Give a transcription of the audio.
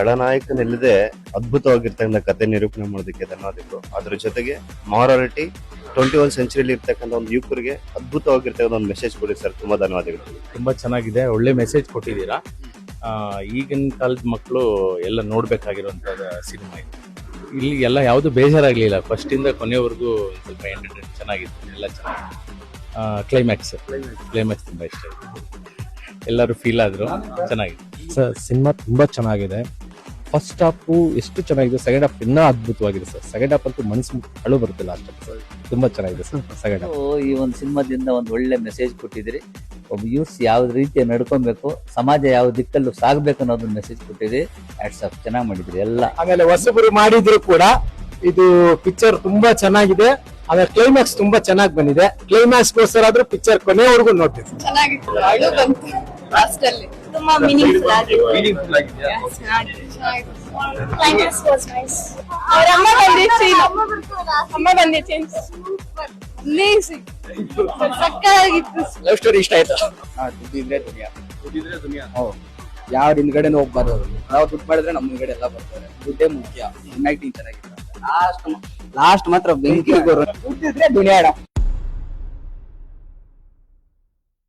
ಖಳನಾಯಕನಿಲ್ಲದೆ ಅದ್ಭುತವಾಗಿರ್ತಕ್ಕಂಥ ಕತೆ ನಿರೂಪಣೆ ಮಾಡೋದಕ್ಕೆ ಧನ್ಯವಾದಗಳು. ಅದ್ರ ಜೊತೆಗೆ ಮಾರಾಲಿಟಿ 21 ಸೆಂಚುರಿಯಲ್ಲಿ ಇರ್ತಕ್ಕಂಥ ಒಂದು ಯುವಕರಿಗೆ ಅದ್ಭುತವಾಗಿರ್ತಕ್ಕಂಥ ಒಂದು ಮೆಸೇಜ್ ಕೊಡಿ ಸರ್. ತುಂಬಾ ಧನ್ಯವಾದಗಳು. ತುಂಬಾ ಚೆನ್ನಾಗಿದೆ, ಒಳ್ಳೆ ಮೆಸೇಜ್ ಕೊಟ್ಟಿದ್ದೀರಾ. ಈಗಿನ ಕಾಲದ ಮಕ್ಕಳು ಎಲ್ಲ ನೋಡ್ಬೇಕಾಗಿರುವಂತ ಸಿನಿಮಾ ಇದು. ಇಲ್ಲಿ ಎಲ್ಲ ಯಾವುದು ಬೇಜಾರಾಗ್ಲಿಲ್ಲ, ಫಸ್ಟ್ ಇಂದ ಕೊನೆವರೆಗೂ ಸ್ವಲ್ಪ ಎಂಟರ್ಟೈನ್ ಚೆನ್ನಾಗಿತ್ತು, ಎಲ್ಲ ಚೆನ್ನಾಗಿತ್ತು. ಕ್ಲೈಮ್ಯಾಕ್ಸ್ ತುಂಬಾ ಇಷ್ಟ ಆಯ್ತು, ಎಲ್ಲರೂ ಫೀಲ್ ಆದ್ರು, ಚೆನ್ನಾಗಿದೆ ಸರ್. ಸಿನಿಮಾ ತುಂಬಾ ಚೆನ್ನಾಗಿದೆ. ಫಸ್ಟ್ ಹಾಫ್ ಎಷ್ಟು ಚೆನ್ನಾಗಿದೆ, ಸೆಕೆಂಡ್ ಹಾಫ್ ಇನ್ನೂ ಅದ್ಭುತವಾಗಿದೆ ಸರ್. ಸೆಕೆಂಡ್ ಹಾಫ್ ಅಂತೂ ಮನಸ್ಸು ಅಳು ಬರುತ್ತಿಲ್ಲ ಅಷ್ಟೇ ಸರ್. ತುಂಬಾ ಚೆನ್ನಾಗಿದೆ ಸರ್ ಸೆಕೆಂಡ್ ಹಾಫ್. ಈ ಒಂದು ಸಿನಿಮಾದಿಂದ ಒಂದು ಒಳ್ಳೆ ಮೆಸೇಜ್ ಕೊಟ್ಟಿದ್ರಿ. ಒಬ್ಬ ಯೂತ್ಸ್ ಯಾವ ರೀತಿ ನಡ್ಕೊಬೇಕು, ಸಮಾಜ ಯಾವ ದಿಕ್ಕಲ್ಲೂ ಸಾಗ್ಬೇಕು ಅನ್ನೋದನ್ನ ಮೆಸೇಜ್ ಕೊಟ್ಟಿದ್ರಿ. ಹ್ಯಾಟ್ಸ್ ಆಫ್, ಚೆನ್ನಾಗಿ ಮಾಡಿದ್ರಿ ಎಲ್ಲ. ಆಮೇಲೆ ಹೊಸಬರು ಮಾಡಿದ್ರು ಕೂಡ ಇದು ಪಿಕ್ಚರ್ ತುಂಬಾ ಚೆನ್ನಾಗಿದೆ. ಆಮೇಲೆ ಕ್ಲೈಮ್ಯಾಕ್ಸ್ ತುಂಬಾ ಚೆನ್ನಾಗಿ ಬಂದಿದೆ. ಕ್ಲೈಮ್ಯಾಕ್ಸ್ ಗೋಸ್ಕರ ಆದ್ರೂ ಪಿಕ್ಚರ್ ಕೊನೆವರೆಗೂ ನೋಡ್ತೀವಿ. ಚೆನ್ನಾಗಿತ್ತು, ಅಳು ಬಂತು ಲಾಸ್ಟ್ ಅಲ್ಲಿ. ತುಂಬಾ ಮೀನಿಂಗ್ಫುಲ್ ಆಗಿದೆ. Climax was nice. ಅವರ ಅಮ್ಮ ಬಂದಿತ್ತು ಅಮೇಜಿಂಗ್, ಸಕ್ಕತ್ತಾಗಿತ್ತು. ಲವ್ ಸ್ಟೋರಿ ಇಷ್ಟ ಆಯ್ತು. ದುನಿಯಾ ಯಾರು ಹಿಂದ್ಗಡೆ ಹೋಗ್ಬಾರ್ದು. ನಾವು ದುಡ್ಡು ಮಾಡಿದ್ರೆ ನಮ್ ಹಿಂದ್ಗಡೆ ಎಲ್ಲ ಬರ್ತಾರೆ. ದುಡ್ಡೇ ಮುಖ್ಯ. ಆಕ್ಟಿಂಗ್ ಚೆನ್ನಾಗಿದೆ. ಲಾಸ್ಟ್ ಮಾತ್ರ ಬೆಂಕಿ ದುನಿಯಾಡ